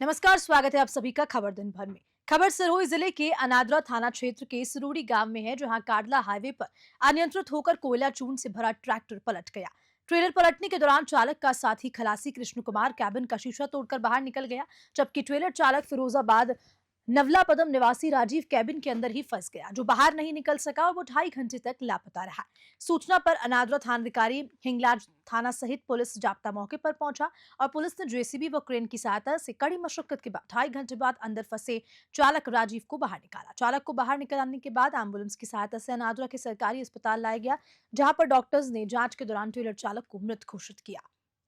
नमस्कार, स्वागत है आप सभी का खबर दिन भर में। खबर सिरोही जिले के अनादरा थाना क्षेत्र के सुरूरी गांव में है, जहां काडला हाईवे पर अनियंत्रित होकर कोयला चून से भरा ट्रैक्टर पलट गया। ट्रेलर पलटने के दौरान चालक का साथी खलासी कृष्ण कुमार कैबिन का शीशा तोड़कर बाहर निकल गया, जबकि ट्रेलर चालक फिरोजाबाद नवलापदम निवासी राजीव कैबिन के अंदर ही फंस गया, जो बाहर नहीं निकल सका और वो 2.5 घंटे तक लापता रहा। सूचना पर अनादरा थानाधिकारी हिंगलाज थाना सहित पुलिस जाब्ता मौके पर पहुंचा और पुलिस ने जेसीबी व क्रेन की सहायता से कड़ी मशक्कत के बाद 2.5 घंटे बाद अंदर फंसे चालक राजीव को बाहर निकाला। चालक को बाहर निकालने के बाद एम्बुलेंस की सहायता से अनादरा के सरकारी अस्पताल लाया गया, जहां पर डॉक्टर्स ने जांच के दौरान ट्रेलर चालक को मृत घोषित किया।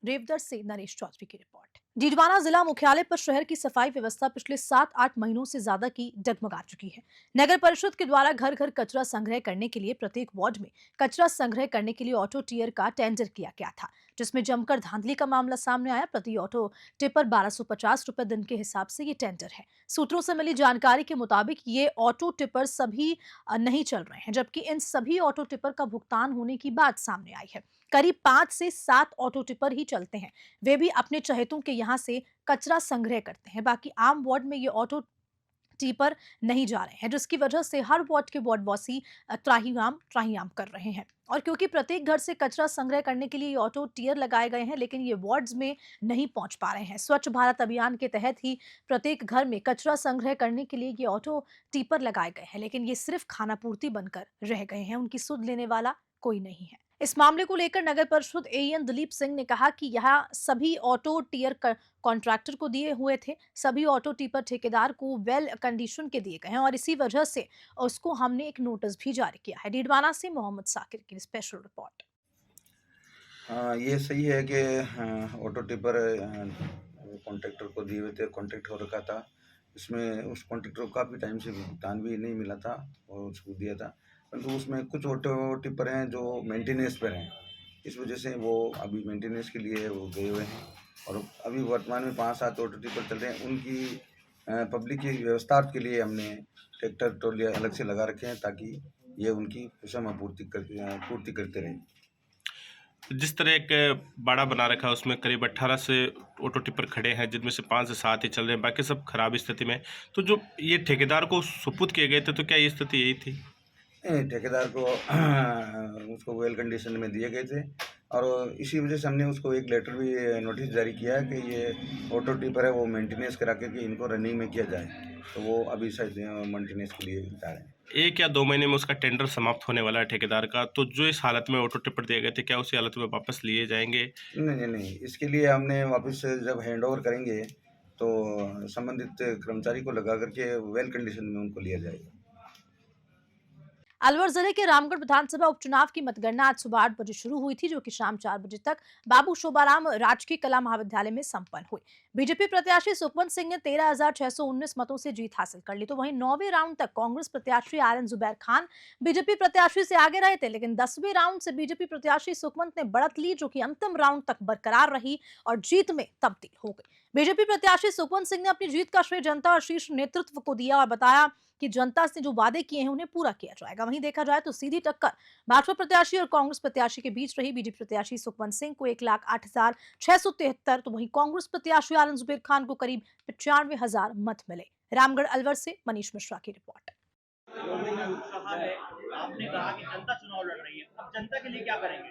रेवदर से नरेश चौधरी की रिपोर्ट। डीडवाना जिला मुख्यालय पर शहर की सफाई व्यवस्था पिछले 7-8 महीनों से ज्यादा की डगमगा चुकी है। नगर परिषद के द्वारा घर घर कचरा संग्रह करने के लिए प्रत्येक वार्ड में कचरा संग्रह करने के लिए ऑटो टियर का टेंडर किया गया था, जिसमें जमकर धांधली का मामला सामने आया। प्रति ऑटो टिपर 1250 रुपए दिन के हिसाब से ये टेंडर है। सूत्रों से मिली जानकारी के मुताबिक ये ऑटो टिपर सभी नहीं चल रहे हैं, जबकि इन सभी ऑटो टिपर का भुगतान होने की बात सामने आई है। करीब 5 से 7 ऑटो टिपर ही चलते हैं, वे भी अपने चहेतों के यहाँ से कचरा संग्रह करते हैं। बाकी आम वार्ड में ये ऑटो टिपर नहीं जा रहे हैं, जिसकी वजह से हर वार्ड के वार्डवासी त्राहिमाम कर रहे हैं। और क्योंकि प्रत्येक घर से कचरा संग्रह करने के लिए ये ऑटो टियर लगाए गए हैं, लेकिन ये वार्ड्स में नहीं पहुंच पा रहे हैं। स्वच्छ भारत अभियान के तहत ही प्रत्येक घर में कचरा संग्रह करने के लिए ये ऑटो टिपर लगाए गए हैं, लेकिन ये सिर्फ खानापूर्ति बनकर रह गए हैं। उनकी सुध लेने वाला कोई नहीं है। इस मामले को लेकर नगर परिषद एएन दिलीप सिंह ने कहा कि यह सभी ऑटो टियर कॉन्ट्रैक्टर को दिए हुए थे। सभी ऑटो टिपर ठेकेदार को वेल कंडीशन के दिए गए हैं और इसी वजह से उसको हमने एक नोटिस भी जारी किया है। डीडवाना से मोहम्मद साकिर की स्पेशल रिपोर्ट। हाँ, ये सही है कि ऑटो टिपर कॉन्ट्रैक्टर को दिए हुए थे, कॉन्ट्रैक्ट हो रखा था। इसमें उस कॉन्ट्रैक्टर को काफ़ी टाइम से भुगतान भी नहीं मिला था और उसको दिया था, परंतु उसमें कुछ ऑटो टिपर हैं जो मेंटेनेंस पर हैं। इस वजह से वो अभी मेंटेनेंस के लिए वो गए हुए हैं और अभी वर्तमान में 5-7 ऑटो टिपर चल रहे हैं। उनकी पब्लिक की व्यवस्था के लिए हमने ट्रैक्टर ट्रॉली अलग से लगा रखे हैं, ताकि ये उनकी सुषम पूर्ति करते रहें। जिस तरह एक बाड़ा बना रखा है उसमें करीब 18 से ऑटो टिपर खड़े हैं, जिनमें से 5 से 7 ही चल रहे हैं, बाकी सब खराब स्थिति में। तो जो ये ठेकेदार को सुपुर्द किए गए थे, तो क्या ये स्थिति यही थी? ठेकेदार को उसको वेल कंडीशन में दिए गए थे और इसी वजह से हमने उसको एक लेटर भी नोटिस जारी किया है कि ये ऑटो टिपर है वो मेंटेनेंस करा के कि इनको रनिंग में किया जाए। तो वो अभी शायद मेंटेनेंस के लिए जा रहे हैं। 1 या 2 महीने में उसका टेंडर समाप्त होने वाला है ठेकेदार का, तो जो इस हालत में ऑटो टिपर दिए गए थे, क्या उसी हालत में वापस लिए जाएंगे? नहीं, इसके लिए हमने वापस जब हैंड ओवर करेंगे तो संबंधित कर्मचारी को लगा करके वेल कंडीशन में उनको लिया जाएगा। अलवर जिले के रामगढ़ विधानसभा उपचुनाव की मतगणना आज सुबह 8 बजे शुरू हुई थी, जो कि शाम 4 बजे तक बाबू शोभाराम राजकीय कला महाविद्यालय में संपन्न हुई। बीजेपी प्रत्याशी सुखवंत सिंह ने 13,619 मतों से जीत हासिल कर ली, तो वहीं 9वें राउंड तक कांग्रेस प्रत्याशी आरएन जुबैर खान बीजेपी प्रत्याशी से आगे रहे थे, लेकिन 10वें राउंड से बीजेपी प्रत्याशी सुखवंत ने बढ़त ली, जो कि अंतिम राउंड तक बरकरार रही और जीत में तब्दील हो गई। बीजेपी प्रत्याशी सुखवंत सिंह ने अपनी जीत का श्रेय जनता और शीर्ष नेतृत्व को दिया और बताया कि जनता से जो वादे किए हैं उन्हें पूरा किया जाएगा। वहीं देखा जाए तो सीधी टक्कर भाजपा प्रत्याशी और कांग्रेस प्रत्याशी के बीच रही। बीजेपी प्रत्याशी सुखवंत सिंह को 1,08,673, तो वहीं कांग्रेस प्रत्याशी आलम जुबैर खान को करीब 95,000 मत मिले। रामगढ़ अलवर से मनीष मिश्रा की रिपोर्ट। आपने कहा कि जनता चुनाव लड़ रही है, अब जनता के लिए क्या करेंगे?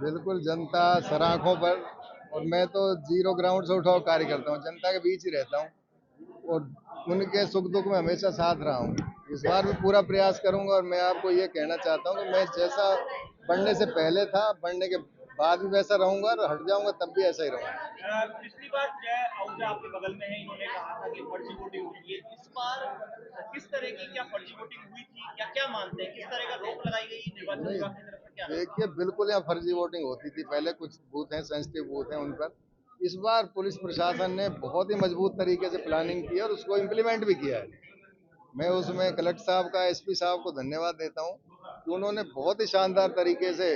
बिल्कुल, जनता सराखों पर। और मैं तो जीरो ग्राउंड से उठाओ कार्य करता हूँ, जनता के बीच ही रहता हूँ और उनके सुख दुख में हमेशा साथ रहा हूँ। इस बार भी पूरा प्रयास करूंगा और मैं आपको ये कहना चाहता हूँ कि मैं जैसा बढ़ने से पहले था, बढ़ने के बाद भी वैसा रहूंगा और हट जाऊंगा तब भी ऐसा ही रहूंगा। पिछली बार जय आहूजा आपके बगल में है, इन्होंने कहा था कि फर्जी वोटिंग हुई है। इस बार किस तरह की क्या फर्जी वोटिंग हुई थी या क्या मानते हैं, किस तरह का रोक लगाई गई निर्वाचन विभाग की तरफ से? क्या देखिए, बिल्कुल यहाँ फर्जी वोटिंग होती थी पहले, कुछ बूथ हैं सेंसिटिव बूथ हैं उन पर। इस बार पुलिस प्रशासन ने बहुत ही मजबूत तरीके से प्लानिंग की है और उसको इम्प्लीमेंट भी किया है। मैं उसमें कलेक्टर साहब का, एसपी साहब को धन्यवाद देता हूँ कि उन्होंने बहुत ही शानदार तरीके से,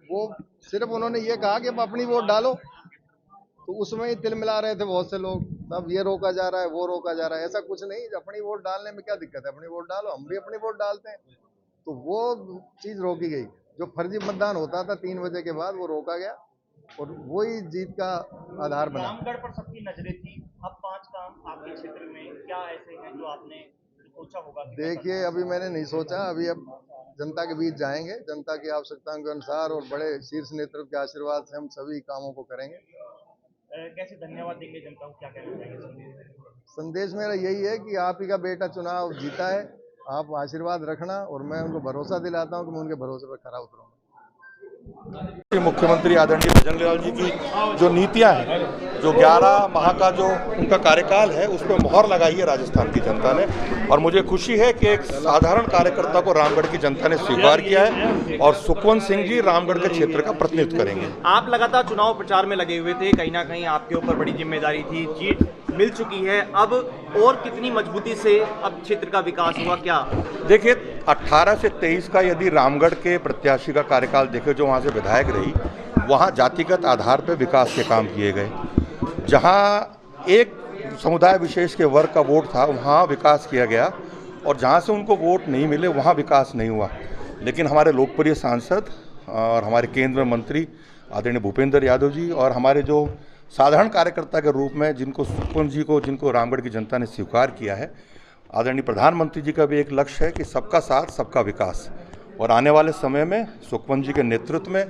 वो सिर्फ उन्होंने ये कहा कि अब अपनी वोट डालो, तो उसमें ही तिल मिला रहे थे बहुत से लोग। अब ये रोका जा रहा है, वो रोका जा रहा है, ऐसा कुछ नहीं। अपनी वोट डालने में क्या दिक्कत है, अपनी वोट डालो, हम भी अपनी वोट डालते हैं। तो वो चीज रोकी गई। जो फर्जी मतदान होता था 3 बजे के बाद, वो रोका गया और वही जीत का आधार बना। रामगढ़ पर सबकी नजरें थी, अब 5 काम के क्षेत्र में क्या ऐसे हैं जो आपने सोचा होगा कि देखिए, अभी मैंने नहीं सोचा, अभी अब जनता के बीच जाएंगे, जनता की आवश्यकताओं के अनुसार और बड़े शीर्ष नेतृत्व के आशीर्वाद से हम सभी कामों को करेंगे। कैसे धन्यवाद देंगे जनता को, क्या कहना चाहेंगे? संदेश मेरा यही है कि आप ही का बेटा चुनाव जीता है, आप आशीर्वाद रखना और मैं उनको भरोसा दिलाता हूं कि मैं उनके भरोसे पर खरा उतरूंगा। मुख्यमंत्री आदरणीय भजनलाल जी की जो नीतियां हैं, जो 11 माह का जो उनका कार्यकाल है, उस पर मोहर लगाई है राजस्थान की जनता ने। और मुझे खुशी है कि एक साधारण कार्यकर्ता को रामगढ़ की जनता ने स्वीकार किया है और सुखवंत सिंह जी रामगढ़ के क्षेत्र का प्रतिनिधित्व करेंगे। आप लगातार चुनाव प्रचार में लगे हुए थे, कहीं ना कहीं आपके ऊपर बड़ी जिम्मेदारी थी, जीत मिल चुकी है, अब और कितनी मजबूती से अब क्षेत्र का विकास हुआ क्या? देखिए, 18 से 23 का यदि रामगढ़ के प्रत्याशी का कार्यकाल देखे, जो वहाँ से विधायक रही, वहाँ जातिगत आधार पर विकास के काम किए गए। जहाँ एक समुदाय विशेष के वर्ग का वोट था, वहाँ विकास किया गया, और जहाँ से उनको वोट नहीं मिले वहाँ विकास नहीं हुआ। लेकिन हमारे लोकप्रिय सांसद और हमारे केंद्रीय मंत्री आदरणीय भूपेंद्र यादव जी और हमारे जो साधारण कार्यकर्ता के रूप में जिनको रामगढ़ की जनता ने स्वीकार किया है, आदरणीय प्रधानमंत्री जी का भी एक लक्ष्य है कि सबका साथ सबका विकास। और आने वाले समय में सुखवंत जी के नेतृत्व में,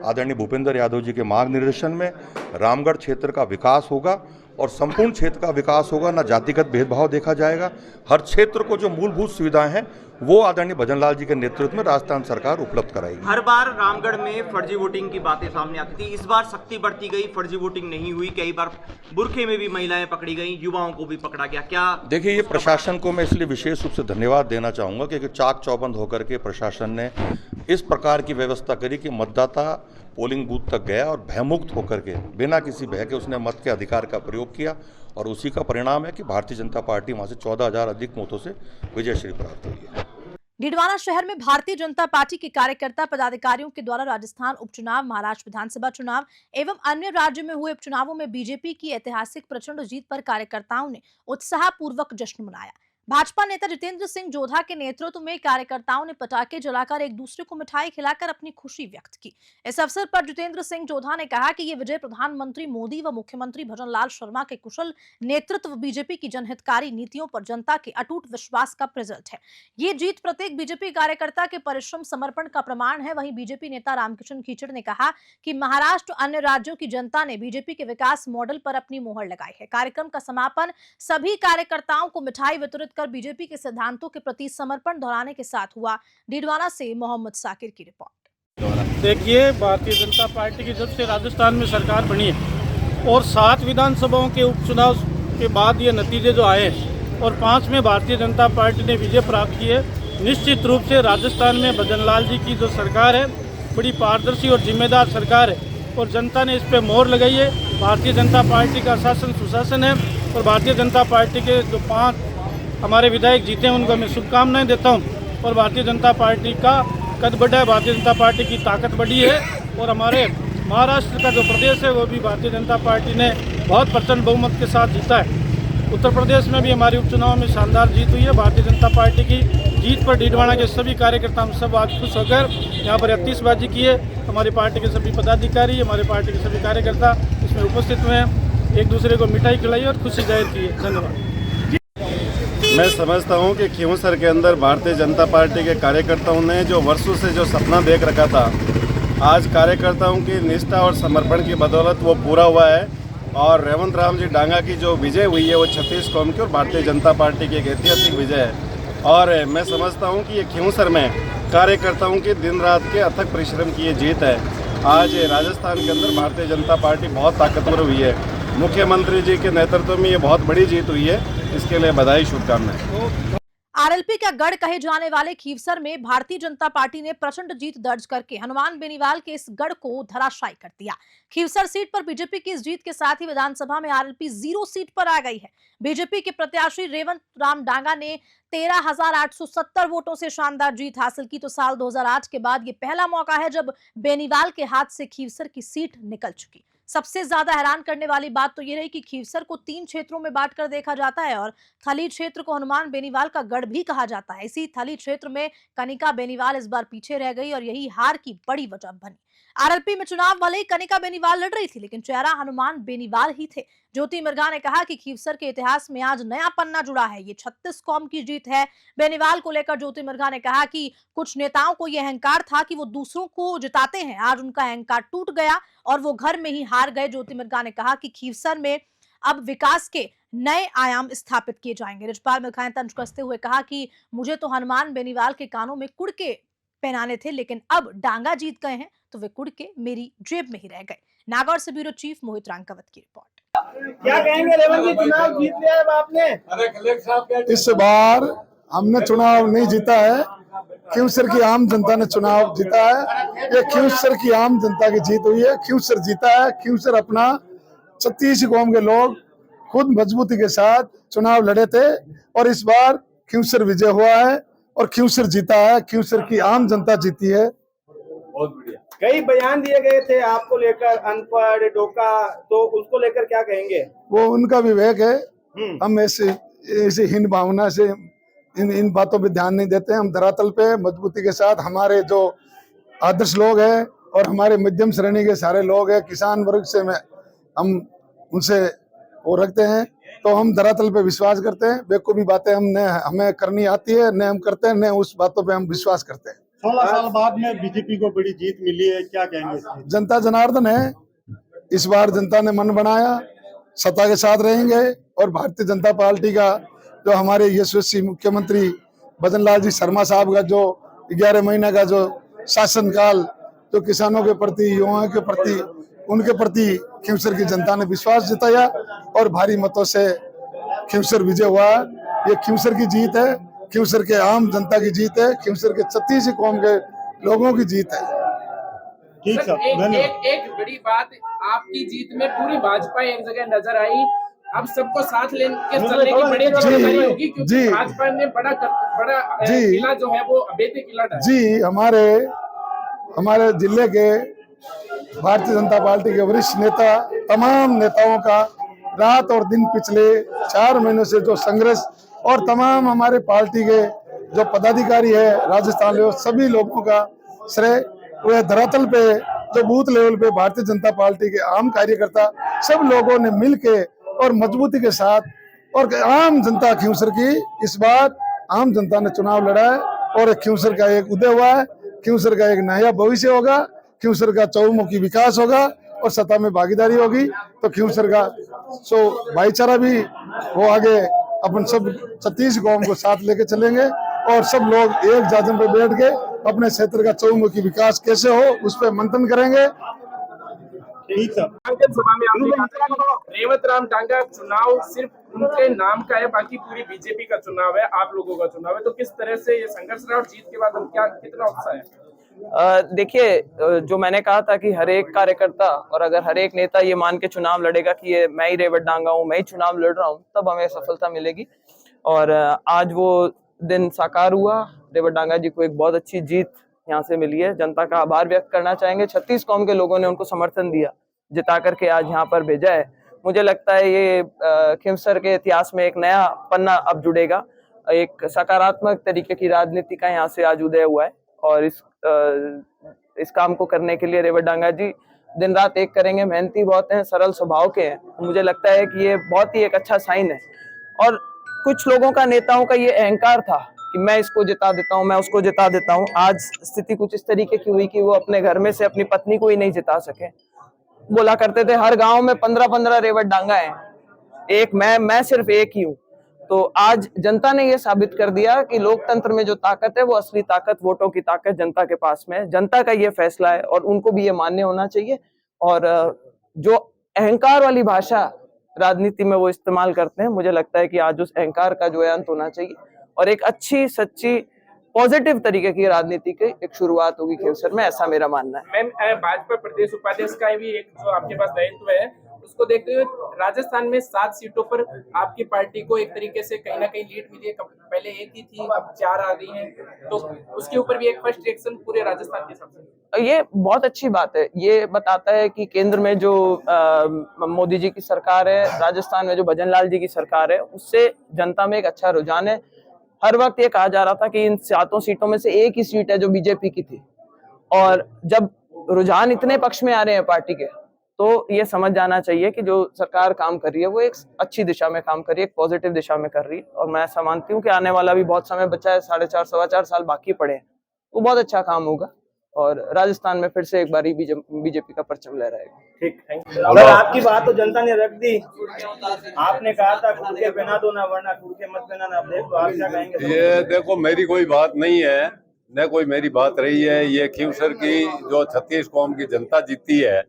आदरणीय भूपेंद्र यादव जी के मार्गनिर्देशन में रामगढ़ क्षेत्र का विकास होगा और संपूर्ण क्षेत्र का विकास होगा। न जातिगत भेदभाव देखा जाएगा। हर क्षेत्र को जो मूलभूत सुविधाएं हैं वो आदरणीय भजनलाल जी के नेतृत्व में राजस्थान सरकार उपलब्ध कराएगी। हर बार रामगढ़ में फर्जी वोटिंग की बातें सामने आती थी, इस बार सख्ती बढ़ती गई, फर्जी वोटिंग नहीं हुई, कई बार बुरखे में भी महिलाएं पकड़ी गई, युवाओं को भी पकड़ा गया। क्या देखिए, ये प्रशासन को मैं इसलिए विशेष रूप से धन्यवाद देना चाहूँगा क्योंकि चाक चौबंद होकर के प्रशासन ने इस प्रकार की व्यवस्था करी कि मतदाता पोलिंग बूथ तक गया और भयमुक्त होकर के, बिना किसी भय के उसने मत के अधिकार का प्रयोग किया, और उसी का परिणाम है कि भारतीय जनता पार्टी वहाँ से 14,000 अधिक मतों से विजयश्री प्राप्त हुई है। डीडवाना शहर में भारतीय जनता पार्टी के कार्यकर्ता पदाधिकारियों के द्वारा राजस्थान उपचुनाव, महाराष्ट्र विधानसभा चुनाव एवं अन्य राज्यों में हुए उपचुनावों में बीजेपी की ऐतिहासिक प्रचंड जीत पर कार्यकर्ताओं ने उत्साहपूर्वक जश्न मनाया। भाजपा नेता जितेंद्र सिंह जोधा के नेतृत्व में कार्यकर्ताओं ने पटाखे जलाकर एक दूसरे को मिठाई खिलाकर अपनी खुशी व्यक्त की। इस अवसर पर जितेंद्र सिंह जोधा ने कहा कि ये विजय प्रधानमंत्री मोदी व मुख्यमंत्री भजनलाल शर्मा के कुशल नेतृत्व, बीजेपी की जनहितकारी नीतियों पर जनता के अटूट विश्वास का रिजल्ट है। ये जीत प्रत्येक बीजेपी कार्यकर्ता के परिश्रम, समर्पण का प्रमाण है। वहीं बीजेपी नेता रामकिशन कीचड़ ने कहा कि महाराष्ट्र, अन्य राज्यों की जनता ने बीजेपी के विकास मॉडल पर अपनी मोहर लगाई है। कार्यक्रम का समापन सभी कार्यकर्ताओं को मिठाई वितरित कर बीजेपी के सिद्धांतों के प्रति समर्पण दोहराने के साथ हुआ। डीडवाना से मोहम्मद साकिर की रिपोर्ट। देखिए, भारतीय जनता पार्टी की जब से राजस्थान में सरकार बनी है और 7 विधानसभाओं के उपचुनाव के बाद ये नतीजे जो आए और 5 में भारतीय जनता पार्टी ने विजय प्राप्त की है, निश्चित रूप से राजस्थान में भजनलाल जी की जो सरकार है बड़ी पारदर्शी और जिम्मेदार सरकार है और जनता ने इस पर मोहर लगाई है। भारतीय जनता पार्टी का शासन सुशासन है और भारतीय जनता पार्टी के जो 5 हमारे विधायक जीते हैं उनको मैं शुभकामनाएं देता हूं। और भारतीय जनता पार्टी का कद बढ़ा है, भारतीय जनता पार्टी की ताकत बढ़ी है और हमारे महाराष्ट्र का जो प्रदेश है वो भी भारतीय जनता पार्टी ने बहुत प्रचंड बहुमत के साथ जीता है। उत्तर प्रदेश में भी हमारे उपचुनाव में शानदार जीत हुई है। भारतीय जनता पार्टी की जीत पर डीडवाना के सभी कार्यकर्ता हम सब आज खुश होकर यहाँ पर आतिशबाजी की है। हमारी पार्टी के सभी पदाधिकारी, हमारे पार्टी के सभी कार्यकर्ता इसमें उपस्थित हुए हैं, एक दूसरे को मिठाई खिलाई और खुशी जाहिर की है। धन्यवाद। मैं समझता हूं कि खींवसर के अंदर भारतीय जनता पार्टी के कार्यकर्ताओं ने जो वर्षों से जो सपना देख रखा था, आज कार्यकर्ताओं की निष्ठा और समर्पण की बदौलत वो पूरा हुआ है। और रेवंत राम जी डांगा की जो विजय हुई है वो 36 कौम की और भारतीय जनता पार्टी की एक ऐतिहासिक विजय है। और मैं समझता हूं कि ये खींवसर में कार्यकर्ताओं की दिन रात के अथक परिश्रम की ये जीत है। आज राजस्थान के अंदर भारतीय जनता पार्टी बहुत ताकतवर हुई है। मुख्यमंत्री जी के नेतृत्व में ये बहुत बड़ी जीत हुई है, इसके लिए बधाई, शुभकामनाएं। आरएलपी का गढ़ कहे जाने वाले खीवसर में भारतीय जनता पार्टी ने प्रचंड जीत दर्ज करके हनुमान बेनीवाल के इस गढ़ को धराशायी कर दिया। खीवसर सीट पर बीजेपी की इस जीत के साथ ही विधानसभा में आरएलपी 0 सीट पर आ गई है। बीजेपी के प्रत्याशी रेवंत राम डांगा ने 13,870 वोटों से शानदार जीत हासिल की। तो साल 2008 के बाद ये पहला मौका है जब बेनीवाल के हाथ से खीवसर की सीट निकल चुकी। सबसे ज्यादा हैरान करने वाली बात तो ये रही कि खीवसर को 3 क्षेत्रों में बांटकर देखा जाता है और थली क्षेत्र को हनुमान बेनीवाल का गढ़ भी कहा जाता है। इसी थली क्षेत्र में कनिका बेनीवाल इस बार पीछे रह गई और यही हार की बड़ी वजह बनी। आरएलपी में चुनाव भले ही कनिका बेनीवाल लड़ रही थी, लेकिन चेहरा हनुमान बेनीवाल ही थे। ज्योति मिर्गा ने कहा कि खीवसर के इतिहास में आज नया पन्ना जुड़ा है, ये 36 कौम की जीत है। बेनीवाल को लेकर ज्योति मिर्गा ने कहा कि कुछ नेताओं को यह अहंकार था कि वो दूसरों को जिताते हैं, आज उनका अहंकार टूट गया और वो घर में ही हार गए। ज्योति मिर्गा ने कहा कि खीवसर में अब विकास के नए आयाम स्थापित किए जाएंगे। रिजपाल मिल्खा ने तंज कसते हुए कहा कि मुझे तो हनुमान बेनीवाल के कानों में कुड़के पहनाने थे, लेकिन अब डांगा जीत गए हैं तो वे कुड़के मेरी जेब में ही रह गए। नागौर से ब्यूरो चीफ मोहित रांकावत की रिपोर्ट। क्या कहेंगे रेवंत जी, चुनाव जीत लिया है आपने? इस बार हमने चुनाव नहीं जीता है, खीवसर की आम जनता ने चुनाव जीता है। ये खीवसर की आम जनता की जीत हुई है, खीवसर जीता है। खीवसर अपना 36 कौम के लोग खुद मजबूती के साथ चुनाव लड़े थे और इस बार खीवसर विजय हुआ है और खीवसर जीता है। खीवसर की आम जनता जीती है। बहुत बढ़िया। कई बयान दिए गए थे आपको लेकर, अनपढ़, डोका, तो उसको लेकर क्या कहेंगे? वो उनका विवेक है, हम ऐसी हीन भावना से इन बातों पे ध्यान नहीं देते। हम धरातल पे मजबूती के साथ हमारे जो आदर्श लोग हैं और हमारे मध्यम श्रेणी के सारे लोग हैं, किसान वर्ग से हम उनसे वो रखते हैं, तो हम धरातल पे विश्वास करते हैं। बेवकूफी बातें हमें करनी आती है, न हम करते हैं, न उस बातों पे हम विश्वास करते हैं। 16 साल बाद में बीजेपी को बड़ी जीत मिली है, क्या कहेंगे? जनता जनार्दन है, इस बार जनता ने मन बनाया, सत्ता के साथ रहेंगे और भारतीय जनता पार्टी का जो हमारे यशस्वी मुख्यमंत्री भजन लाल जी शर्मा साहब का जो 11 महीने का जो शासनकाल, जो किसानों के प्रति, युवाओं के प्रति, उनके प्रति खीवसर की जनता ने विश्वास जताया और भारी मतों से खीवसर विजय हुआ। ये खीवसर की जीत है, खीवसर के आम जनता की जीत है, खीवसर के 36 कौम के लोगों की जीत है। ठीक है, धन्यवाद। एक बड़ी बात, आपकी जीत में पूरी भाजपा एक जगह नजर आई। अब सबको साथ लेके चलने की बड़ी जिम्मेदारी होगी, क्योंकि भाजपा ने बड़ा किला जो है वो अबेती किला है। जी, हमारे जिले के भारतीय जनता पार्टी के वरिष्ठ नेता, तमाम नेताओं का रात और दिन पिछले 4 महीनों से जो संघर्ष और तमाम हमारे पार्टी के जो पदाधिकारी है राजस्थान लेवल, सभी लोगों का श्रेय वह धरातल पे जो बूथ लेवल पे भारतीय जनता पार्टी के आम कार्यकर्ता सब लोगों ने मिलके और मजबूती के साथ और आम जनता खीवसर की इस बार आम जनता ने चुनाव लड़ा है और खीवसर का एक उदय हुआ है, खीवसर का एक नया भविष्य होगा, खीवसर का चहुमुखी विकास होगा और सत्ता में भागीदारी होगी। तो खीवसर का भाईचारा भी वो आगे अपन सब 36 कौम को साथ लेके चलेंगे और सब लोग एक जाजम पे बैठ के अपने क्षेत्र का चहुमुखी विकास कैसे हो उस पर मंथन करेंगे। ठीक है। सभा में आपने कहा कि रेवत राम टांगा चुनाव सिर्फ उनके नाम का है, बाकी पूरी बीजेपी का चुनाव है, आप लोगों का चुनाव है। तो किस तरह से ये संघर्ष रहा और जीत के बाद कितना उत्साह है? देखिए, जो मैंने कहा था कि हर एक कार्यकर्ता और अगर हर एक नेता ये मान के चुनाव लड़ेगा कि ये मैं ही रेवत डांगा हूँ, मैं ही चुनाव लड़ रहा हूँ, तब हमें सफलता मिलेगी। और आज वो दिन साकार हुआ। रेवत डांगा जी को एक बहुत अच्छी जीत यहाँ से मिली है। जनता का आभार व्यक्त करना चाहेंगे। 36 कौम के लोगों ने उनको समर्थन दिया, जिता करके आज यहाँ पर भेजा है। मुझे लगता है ये खीवसर के इतिहास में एक नया पन्ना अब जुड़ेगा। एक सकारात्मक तरीके की राजनीति का यहाँ से आज उदय हुआ है और इस काम को करने के लिए रेवत डांगा जी दिन रात एक करेंगे। मेहनती बहुत हैं, सरल स्वभाव के हैं। मुझे लगता है कि ये बहुत ही एक अच्छा साइन है। और कुछ लोगों का, नेताओं का ये अहंकार था कि मैं इसको जिता देता हूँ, मैं उसको जिता देता हूँ। आज स्थिति कुछ इस तरीके की हुई कि वो अपने घर में से अपनी पत्नी को ही नहीं जिता सके। बोला करते थे हर गांव में 15-15 रेवत डांगा हैं, एक मैं सिर्फ एक ही हूँ। तो आज जनता ने ये साबित कर दिया कि लोकतंत्र में जो ताकत है वो असली ताकत, वोटों की ताकत जनता के पास में है। जनता का ये फैसला है और उनको भी ये मान्य होना चाहिए। और जो अहंकार वाली भाषा राजनीति में वो इस्तेमाल करते हैं, मुझे लगता है कि आज उस अहंकार का जो है अंत होना चाहिए और एक अच्छी सच्ची पॉजिटिव तरीके की राजनीति की एक शुरुआत होगी खीवसर में, ऐसा मेरा मानना है। मैम, भाजपा प्रदेश उपाध्यक्ष का भी एक जो आपके पास दायित्व है, उसको देखते हुए राजस्थान में 7 सीटों पर आपकी पार्टी को एक तरीके से कहीं ना कहीं लीड मिली है। पहले 1 ही थी, अब 4 आ गई हैं, तो उसके ऊपर भी एक फर्स्ट रिएक्शन पूरे राजस्थान के सबसे, ये बहुत अच्छी बात है। ये बताता है कि केंद्र में जो मोदी जी की सरकार है, राजस्थान में जो भजन लाल जी की सरकार है, उससे जनता में एक अच्छा रुझान है। हर वक्त ये कहा जा रहा था कि इन 7 सीटों में से एक ही सीट है जो बीजेपी की थी, और जब रुझान इतने पक्ष में आ रहे हैं पार्टी के, तो ये समझ जाना चाहिए कि जो सरकार काम कर रही है वो एक अच्छी दिशा में काम कर रही है, एक पॉजिटिव दिशा में कर रही है। और मैं ऐसा मानती हूँ कि आने वाला भी बहुत समय बचा है, 4.5 सवा 4 साल बाकी पड़े हैं, वो बहुत अच्छा काम होगा और राजस्थान में फिर से एक बारी बीजेपी का परचम लहराएगा। ठीक, थैंक यू। अगर आपकी बात तो जनता ने रख दी, आपने कहा था कुर्के पहना दो ना, वरना कुर्के मत पहनाना, अब देख तो आप क्या कहेंगे? ये देखो, मेरी कोई बात नहीं है, न कोई मेरी बात रही है। ये खींवसर की जो 36 कौम की जनता जीती है,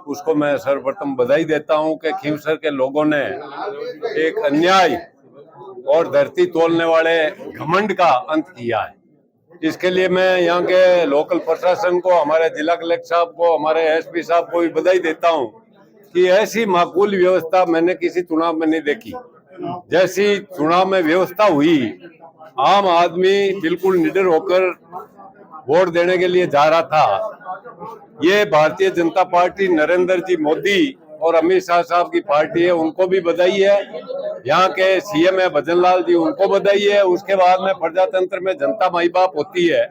उसको मैं सर्वप्रथम बधाई देता हूं कि खींवसर के लोगों ने एक अन्याय और धरती तोलने वाले घमंड का अंत किया है। इसके लिए मैं यहाँ के लोकल प्रशासन को, हमारे जिला कलेक्टर साहब को, हमारे एसपी साहब को भी बधाई देता हूँ कि ऐसी माकूल व्यवस्था मैंने किसी चुनाव में नहीं देखी। जैसी चुनाव में व्यवस्था हुई, आम आदमी बिल्कुल निडर होकर वोट देने के लिए जा रहा था। ये भारतीय जनता पार्टी, नरेंद्र जी मोदी और अमित शाह साहब की पार्टी है, उनको भी बधाई है। यहाँ के सीएम है भजन लाल जी, उनको बधाई है। उसके बाद में प्रजातंत्र में जनता माई बाप होती है,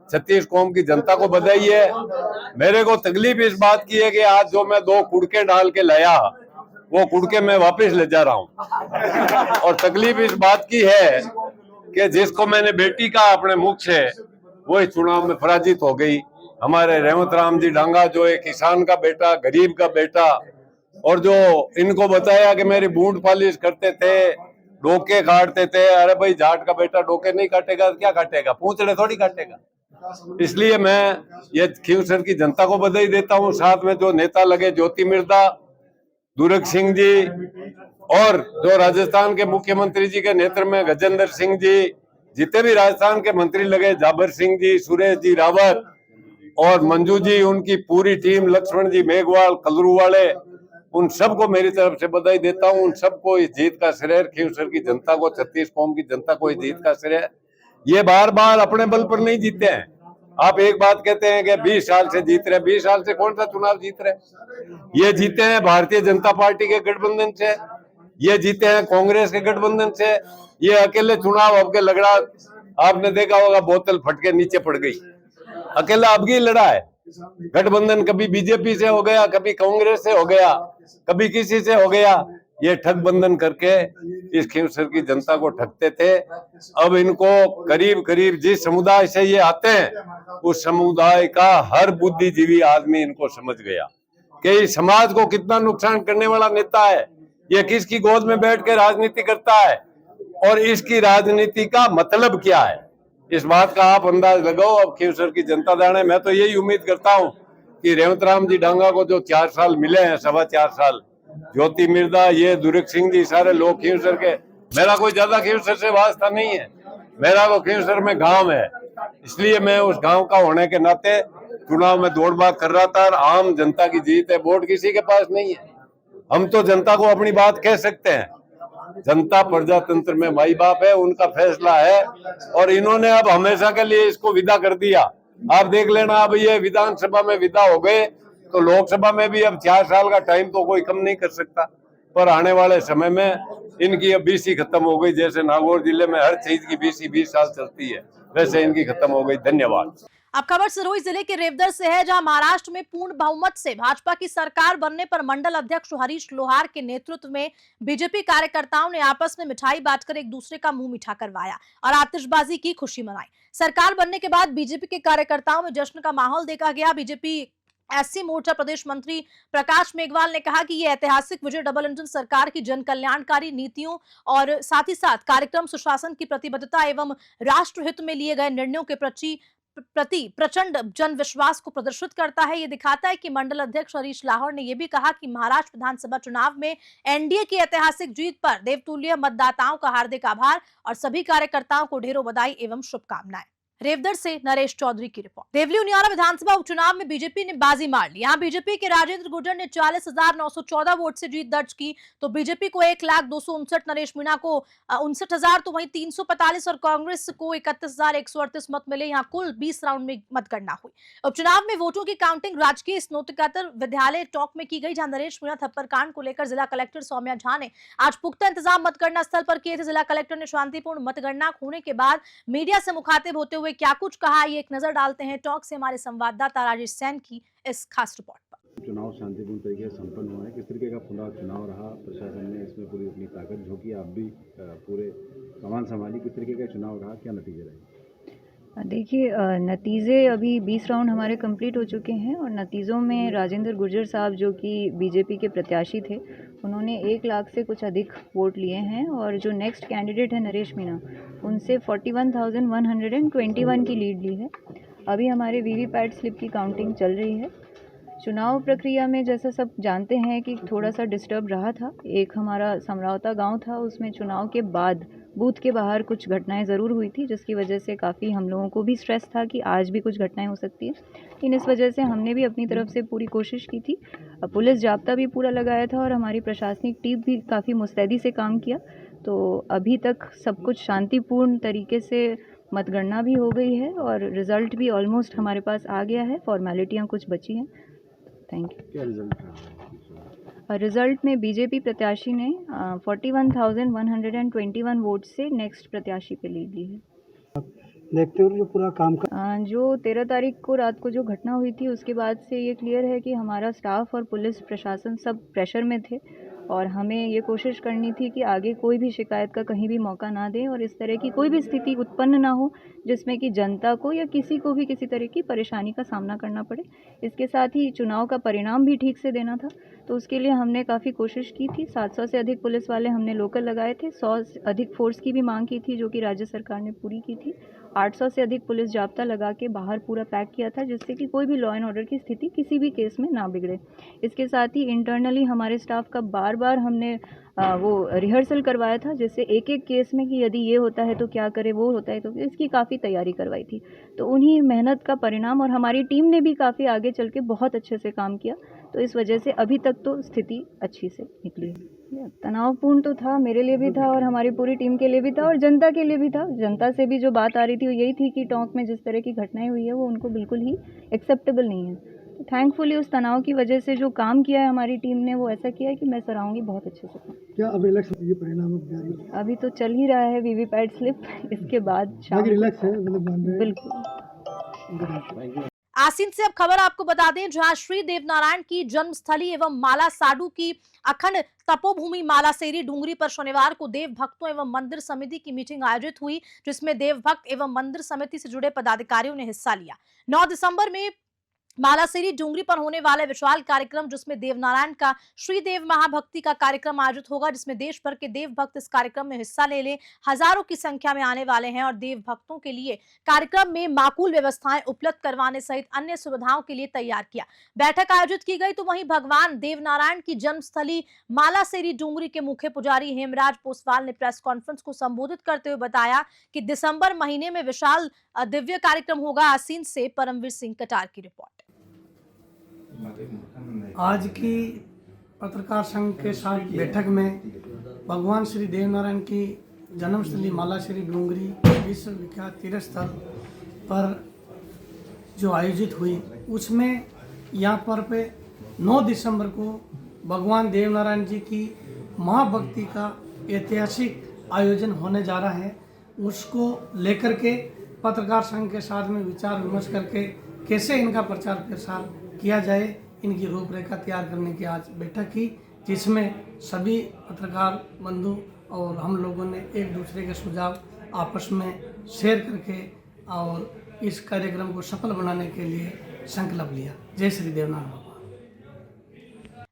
36 कौम की जनता को बधाई है। मेरे को तकलीफ इस बात की है कि आज जो मैं 2 कुड़के डाल के लाया, वो कुड़के मैं वापस ले जा रहा हूँ। और तकलीफ इस बात की है कि जिसको मैंने बेटी का अपने मुख से, वो इस चुनाव में पराजित हो गई। हमारे रेवंत राम जी डांगा, जो एक किसान का बेटा, गरीब का बेटा, और जो इनको बताया कि मेरी बूंद पालिश करते थे, डोके काटते थे। अरे भाई, जाट का बेटा डोके नहीं काटेगा तो क्या काटेगा? पूंछड़े थोड़ी काटेगा। इसलिए मैं ये खींवसर की जनता को बधाई देता हूँ। साथ में जो नेता लगे, ज्योति मिर्धा, दुर्ग सिंह जी, और जो राजस्थान के मुख्यमंत्री जी के नेतृत्व में गजेंद्र सिंह जी, जितने भी राजस्थान के मंत्री लगे, जाबर सिंह जी, सुरेश जी रावत और मंजू जी, उनकी पूरी टीम, लक्ष्मण जी मेघवाल, कलरू वाले, उन सबको मेरी तरफ से बधाई देता हूं। उन सबको इस जीत का श्रेय, खींवसर की जनता को, 36 कौम की जनता को इस जीत का श्रेय। ये बार बार अपने बल पर नहीं जीते हैं। आप एक बात कहते हैं कि 20 साल से जीत रहे, 20 साल से कौन सा चुनाव जीत रहे? ये जीते हैं भारतीय जनता पार्टी के गठबंधन से, ये जीते हैं कांग्रेस के गठबंधन से। ये अकेले चुनाव अब के लड़ा, आपने देखा होगा, बोतल फट के नीचे पड़ गई। अकेला अब की लड़ा है। गठबंधन कभी बीजेपी से हो गया, कभी कांग्रेस से हो गया, कभी किसी से हो गया। ये ठग बंधन करके इस खींवसर की जनता को ठगते थे। अब इनको करीब करीब जिस समुदाय से ये आते हैं, उस समुदाय का हर बुद्धिजीवी आदमी इनको समझ गया कि इस समाज को कितना नुकसान करने वाला नेता है। ये किसकी गोद में बैठ के राजनीति करता है और इसकी राजनीति का मतलब क्या है, इस बात का आप अंदाज लगाओ। अब खींवसर की जनता जाने। मैं तो यही उम्मीद करता हूं कि रेवंत राम जी डांगा को जो 4 साल मिले हैं, 4.25 साल, ज्योति मिर्धा, ये दुर्ग सिंह जी, सारे लोग खींवसर के, मेरा कोई ज्यादा खींवसर से वास्ता नहीं है। मेरा तो खींवसर में गांव है, इसलिए मैं उस गांव का होने के नाते चुनाव में दौड़ भाग कर रहा था। और आम जनता की जीत है, वोट किसी के पास नहीं है। हम तो जनता को अपनी बात कह सकते हैं। जनता प्रजातंत्र में माई बाप है, उनका फैसला है। और इन्होंने अब हमेशा के लिए इसको विदा कर दिया। आप देख लेना, अब ये विधानसभा में विदा हो गए तो लोकसभा में भी अब 4 साल का टाइम तो कोई कम नहीं कर सकता। पर आने वाले समय में इनकी अब बीसी खत्म हो गई। जैसे नागौर जिले में हर चीज की बीसी 20 साल चलती है, वैसे इनकी खत्म हो गई। धन्यवाद। अब खबर सिरोही जिले के रेवदर से है, जहां महाराष्ट्र में पूर्ण बहुमत से भाजपा की सरकार बनने पर मंडल अध्यक्ष हरीश लोहार के नेतृत्व में बीजेपी कार्यकर्ताओं ने आपस में मिठाई बांटकर एक दूसरे का मुंह मीठा करवाया और आतिशबाजी की खुशी मनाई। सरकार बनने के बाद बीजेपी के कार्यकर्ताओं में जश्न का माहौल देखा गया। बीजेपी एससी मोर्चा प्रदेश मंत्री प्रकाश मेघवाल ने कहा कि ये ऐतिहासिक विजय डबल इंजन सरकार की जन कल्याणकारी नीतियों और साथ ही साथ कार्यक्रम सुशासन की प्रतिबद्धता एवं राष्ट्रहित में लिए गए निर्णयों के प्रति प्रचंड जन विश्वास को प्रदर्शित करता है। ये दिखाता है कि मंडल अध्यक्ष हरीश लाहौर ने यह भी कहा कि महाराष्ट्र विधानसभा चुनाव में एनडीए की ऐतिहासिक जीत पर देवतुल्य मतदाताओं का हार्दिक आभार और सभी कार्यकर्ताओं को ढेरों बधाई एवं शुभकामनाएं। रेवदर से नरेश चौधरी की रिपोर्ट। देवली उनियारा विधानसभा उपचुनाव में बीजेपी ने बाजी मार ली। यहाँ बीजेपी के राजेंद्र गुर्जर ने 40,914 वोट से जीत दर्ज की, तो बीजेपी को 1,02,59, नरेश मीणा को 59,000, तो वहीं 345 और कांग्रेस को 31,138 मत मिले। यहाँ कुल 20 राउंड में मतगणना हुई। उपचुनाव में वोटों की काउंटिंग राजकीय स्नातकोत्तर विद्यालय टॉक में की गई, जहां नरेश मीणा थप्पड़ कांड को लेकर जिला कलेक्टर सौम्या झा ने आज पुख्ता इंतजाम मतगणना स्थल पर किए थे। जिला कलेक्टर ने शांतिपूर्ण मतगणना होने के बाद मीडिया से मुखातिब होते हुए उन्होंने क्या कुछ कहा, ये एक नजर डालते हैं टॉक से हमारे संवाददाता राजेश सैन की इस खास रिपोर्ट पर। चुनाव शांतिपूर्ण तरीके से संपन्न हुआ है, किस तरीके का पूरा चुनाव रहा, प्रशासन ने इसमें पूरी अपनी ताकत झोंकी, आप भी पूरे कमान संभाली, किस तरीके का चुनाव रहा, क्या नतीजे रहे? देखिए, नतीजे अभी 20 राउंड हमारे कंप्लीट हो चुके हैं और नतीजों में राजेंद्र गुर्जर साहब जो कि बीजेपी के प्रत्याशी थे, उन्होंने 1 लाख से कुछ अधिक वोट लिए हैं और जो नेक्स्ट कैंडिडेट है नरेश मीणा, उनसे 41,121 की लीड ली है। अभी हमारे वीवीपैट स्लिप की काउंटिंग चल रही है। चुनाव प्रक्रिया में जैसा सब जानते हैं कि थोड़ा सा डिस्टर्ब रहा था। एक हमारा समरावता गांव था, उसमें चुनाव के बाद बूथ के बाहर कुछ घटनाएं ज़रूर हुई थी, जिसकी वजह से काफ़ी हम लोगों को भी स्ट्रेस था कि आज भी कुछ घटनाएं हो सकती है। लेकिन इस वजह से हमने भी अपनी तरफ से पूरी कोशिश की थी। पुलिस जाब्ता भी पूरा लगाया था और हमारी प्रशासनिक टीम भी काफ़ी मुस्तैदी से काम किया। तो अभी तक सब कुछ शांतिपूर्ण तरीके से मतगणना भी हो गई है और रिज़ल्ट भी ऑलमोस्ट हमारे पास आ गया है। फॉर्मेलिटियाँ कुछ बची हैं। Thank you. क्या रिजल्ट रहा? रिजल्ट में बीजेपी प्रत्याशी ने 41,121 वोट से नेक्स्ट प्रत्याशी पे लीड ली है। देखते हो जो पूरा काम जो 13 तारीख को रात को जो घटना हुई थी, उसके बाद से ये क्लियर है कि हमारा स्टाफ और पुलिस प्रशासन सब प्रेशर में थे और हमें ये कोशिश करनी थी कि आगे कोई भी शिकायत का कहीं भी मौका ना दें और इस तरह की कोई भी स्थिति उत्पन्न ना हो जिसमें कि जनता को या किसी को भी किसी तरह की परेशानी का सामना करना पड़े। इसके साथ ही चुनाव का परिणाम भी ठीक से देना था, तो उसके लिए हमने काफ़ी कोशिश की थी। 700 से अधिक पुलिस वाले हमने लोकल लगाए थे। 100 से अधिक फोर्स की भी मांग की थी जो कि राज्य सरकार ने पूरी की थी। 800 से अधिक पुलिस जाब्ता लगा के बाहर पूरा पैक किया था, जिससे कि कोई भी लॉ एंड ऑर्डर की स्थिति किसी भी केस में ना बिगड़े। इसके साथ ही इंटरनली हमारे स्टाफ का बार बार हमने वो रिहर्सल करवाया था, जिससे एक एक केस में कि यदि ये होता है तो क्या करें, वो होता है तो इसकी काफ़ी तैयारी करवाई थी। तो उन्हीं मेहनत का परिणाम, और हमारी टीम ने भी काफ़ी आगे चल के बहुत अच्छे से काम किया, तो इस वजह से अभी तक तो स्थिति अच्छी से निकली है। तनावपूर्ण तो था, मेरे लिए भी था और हमारी पूरी टीम के लिए भी था और जनता के लिए भी था। जनता से भी जो बात आ रही थी वो यही थी कि टोंक में जिस तरह की घटनाएं हुई है वो उनको बिल्कुल ही एक्सेप्टेबल नहीं है। तो थैंकफुली उस तनाव की वजह से जो काम किया है हमारी टीम ने, वो ऐसा किया है कि मैं सराहूंगी बहुत अच्छे से काम। क्या अब इलेक्शन ये परिणाम जारी है? अभी तो चल ही रहा है वीवीपैट स्लिप, इसके बाद शाम रिलैक्स है मतलब बिल्कुल। आसीन से अब खबर आपको बता दें, जहां श्री देवनारायण की जन्मस्थली एवं माला साडू की अखंड तपोभूमि मालासेरी डूंगरी पर शनिवार को देव भक्तों एवं मंदिर समिति की मीटिंग आयोजित हुई, जिसमें देव भक्त एवं मंदिर समिति से जुड़े पदाधिकारियों ने हिस्सा लिया। 9 दिसंबर में मालासेरी डूंगरी पर होने वाले विशाल कार्यक्रम, जिसमें देवनारायण का श्रीदेव महाभक्ति का कार्यक्रम आयोजित होगा, जिसमें देश भर के देव भक्त इस कार्यक्रम में हिस्सा ले हजारों की संख्या में आने वाले हैं और देव भक्तों के लिए कार्यक्रम में माकूल व्यवस्थाएं उपलब्ध करवाने सहित अन्य सुविधाओं के लिए तैयार किया। बैठक आयोजित की गई, तो वहीं भगवान देवनारायण की जन्मस्थली मालासेरी डूंगरी के मुख्य पुजारी हेमराज पोसवाल ने प्रेस कॉन्फ्रेंस को संबोधित करते हुए बताया कि दिसंबर महीने में विशाल दिव्य कार्यक्रम होगा। आसीन से परमवीर सिंह कटार की रिपोर्ट। आज की पत्रकार संघ के साथ बैठक में भगवान श्री देवनारायण की जन्मस्थली मालासेरी डूंगरी विश्व विख्यात तीर्थ स्थल पर जो आयोजित हुई, उसमें यहाँ पर पे 9 दिसंबर को भगवान देवनारायण जी की महाभक्ति का ऐतिहासिक आयोजन होने जा रहा है। उसको लेकर के पत्रकार संघ के साथ में विचार विमर्श करके कैसे इनका प्रचार प्रसार किया जाए, इनकी रूपरेखा तैयार करने की आज बैठक की, जिसमें सभी पत्रकार बंधु और हम लोगों ने एक दूसरे के सुझाव आपस में शेयर करके और इस कार्यक्रम को सफल बनाने के लिए संकल्प लिया। जय श्री देवनारायण बाबा।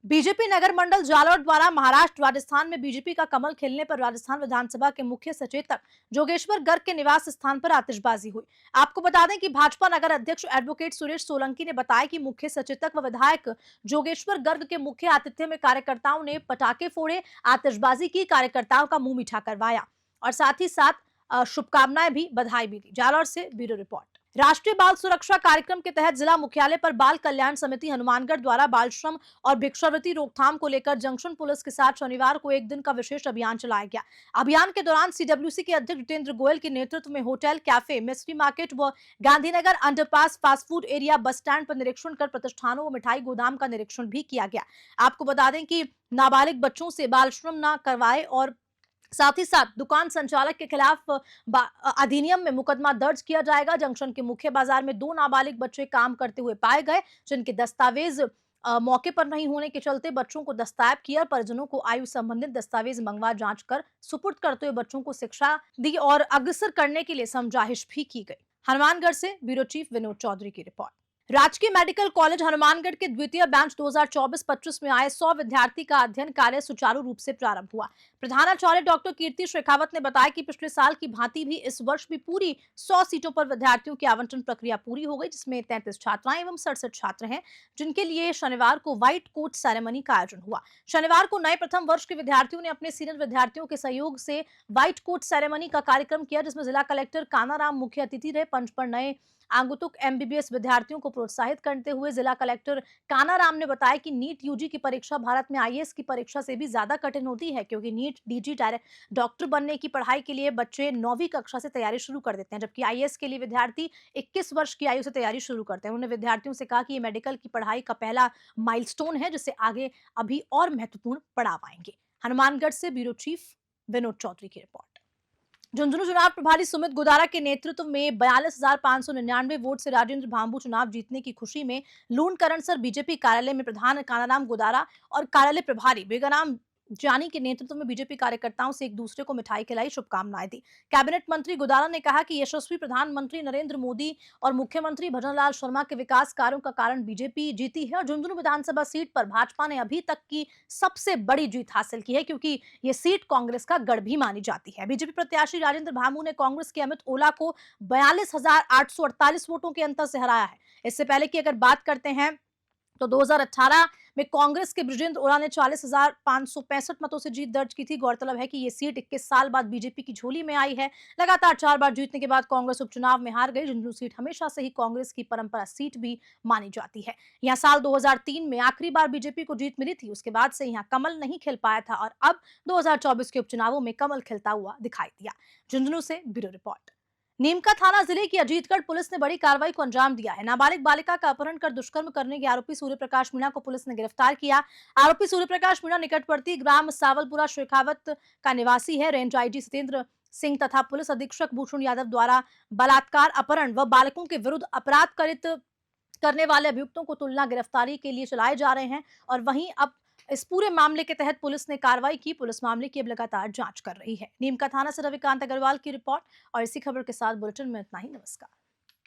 बीजेपी नगर मंडल जालौर द्वारा महाराष्ट्र राजस्थान में बीजेपी का कमल खिलने पर राजस्थान विधानसभा के मुख्य सचेतक जोगेश्वर गर्ग के निवास स्थान पर आतिशबाजी हुई। आपको बता दें कि भाजपा नगर अध्यक्ष एडवोकेट सुरेश सोलंकी ने बताया कि मुख्य सचेतक व विधायक जोगेश्वर गर्ग के मुख्य आतिथ्य में कार्यकर्ताओं ने पटाखे फोड़े, आतिशबाजी की, कार्यकर्ताओं का मुंह मीठा करवाया और साथ ही साथ शुभकामनाएं भी, बधाई भी दी। जालौर से ब्यूरो रिपोर्ट। राष्ट्रीय बाल सुरक्षा कार्यक्रम के तहत जिला मुख्यालय पर बाल कल्याण समिति हनुमानगढ़ द्वारा बाल श्रम और भिक्षावृत्ति रोकथाम को लेकर जंक्शन पुलिस के साथ शनिवार को एक दिन का विशेष अभियान चलाया गया। अभियान के दौरान सीडब्ल्यूसी के अध्यक्ष जितेंद्र गोयल के नेतृत्व में होटल, कैफे, मिस्ट्री मार्केट व Gandhinagar underpass, fast food area, bus stand पर निरीक्षण कर प्रतिष्ठानों व मिठाई गोदाम का निरीक्षण भी किया गया। आपको बता दें कि नाबालिग बच्चों से बाल श्रम न करवाए और साथ ही साथ दुकान संचालक के खिलाफ अधिनियम में मुकदमा दर्ज किया जाएगा। जंक्शन के मुख्य बाजार में 2 नाबालिग बच्चे काम करते हुए पाए गए, जिनके दस्तावेज मौके पर नहीं होने के चलते बच्चों को दस्तयाब किया। परिजनों को आयु संबंधित दस्तावेज मंगवा जांच कर सुपुर्द करते हुए बच्चों को शिक्षा दी और अग्रसर करने के लिए समझाइश भी की गई। हनुमानगढ़ से ब्यूरो चीफ विनोद चौधरी की रिपोर्ट। राजकीय मेडिकल कॉलेज हनुमानगढ़ के द्वितीय बैच 2024-25 में आए 100 विद्यार्थी का अध्ययन कार्य सुचारू रूप से प्रारंभ हुआ। प्रधानाचार्य डॉक्टर कीर्ति शेखावत ने बताया कि पिछले साल की भांति भी इस वर्ष भी पूरी 100 सीटों पर विद्यार्थियों की आवंटन प्रक्रिया पूरी हो गई, जिसमें 33 छात्राएं एवं 67 छात्र हैं, जिनके लिए शनिवार को व्हाइट कोट सेरेमनी का आयोजन हुआ। शनिवार को नए प्रथम वर्ष के विद्यार्थियों ने अपने सीनियर विद्यार्थियों के सहयोग से व्हाइट कोट सेरेमनी का कार्यक्रम किया, जिसमें जिला कलेक्टर कानाराम मुख्य अतिथि रहे। पंच पर नए आगंतुक MBBS विद्यार्थियों को प्रोत्साहित करते हुए जिला कलेक्टर कानाराम ने बताया कि नीट यूजी की परीक्षा भारत में IAS की परीक्षा से भी ज्यादा कठिन होती है, क्योंकि नीट DG डॉक्टर बनने की पढ़ाई के लिए बच्चे 9वीं कक्षा से तैयारी शुरू कर देते हैं, जबकि IAS के लिए विद्यार्थी 21 वर्ष की आयु से तैयारी शुरू करते हैं। उन्होंने विद्यार्थियों से कहा कि ये मेडिकल की पढ़ाई का पहला माइलस्टोन है, जिससे आगे अभी और महत्वपूर्ण पड़ाव आएंगे। हनुमानगढ़ से ब्यूरो चीफ विनोद चौधरी की रिपोर्ट। झुंझुनू चुनाव प्रभारी सुमित गुदारा के नेतृत्व में 42,599 वोट से राजेंद्र भांबू चुनाव जीतने की खुशी में लूणकरणसर बीजेपी कार्यालय में प्रधान कानाराम गुदारा और कार्यालय प्रभारी बेगाराम जानी के नेतृत्व में बीजेपी कार्यकर्ताओं से एक दूसरे को मिठाई खिलाई, शुभकामनाएं दी। कैबिनेट मंत्री गुदारा ने कहा कि यशस्वी प्रधानमंत्री नरेंद्र मोदी और मुख्यमंत्री भजनलाल शर्मा के विकास कार्यों का कारण बीजेपी जीती है और झुंझुनू विधानसभा सीट पर भाजपा ने अभी तक की सबसे बड़ी जीत हासिल की है, क्योंकि ये सीट कांग्रेस का गढ़ भी मानी जाती है। बीजेपी प्रत्याशी राजेंद्र भांबू ने कांग्रेस के अमित ओला को 42,848 वोटों के अंतर से हराया है। इससे पहले की अगर बात करते हैं तो 2018 में कांग्रेस के बृजेंद्र ओला ने 40,565 मतों से जीत दर्ज की थी। गौरतलब है कि ये सीट 21 साल बाद बीजेपी की झोली में आई है। लगातार 4 बार जीतने के बाद कांग्रेस उपचुनाव में हार गई। झुंझुनू सीट हमेशा से ही कांग्रेस की परंपरा सीट भी मानी जाती है। यहाँ साल 2003 में आखिरी बार बीजेपी को जीत मिली थी। उसके बाद से यहाँ कमल नहीं खिल पाया था और अब 2024 के उपचुनावों में कमल खिलता हुआ दिखाई दिया। झुंझुनू से ब्यूरो रिपोर्ट। नीमका थाना जिले की अजीतगढ़ पुलिस ने बड़ी कार्रवाई को अंजाम दिया है। नाबालिग बालिका का अपहरण कर दुष्कर्म करने के आरोपी सूर्य प्रकाश मीणा को पुलिस ने गिरफ्तार किया। आरोपी सूर्य प्रकाश मीणा निकटवर्ती ग्राम सावलपुरा शेखावत का निवासी है। रेंज IG सत्येंद्र सिंह तथा पुलिस अधीक्षक भूषण यादव द्वारा बलात्कार, अपहरण व बालकों के विरुद्ध अपराध करने वाले अभियुक्तों को तुलना गिरफ्तारी के लिए चलाए जा रहे हैं और वहीं अब इस पूरे मामले के तहत पुलिस ने कार्रवाई की। पुलिस मामले की अब लगातार जांच कर रही है। नीमका थाना से रविकांत अग्रवाल की रिपोर्ट और इसी खबर के साथ बुलेटिन में इतना ही। नमस्कार।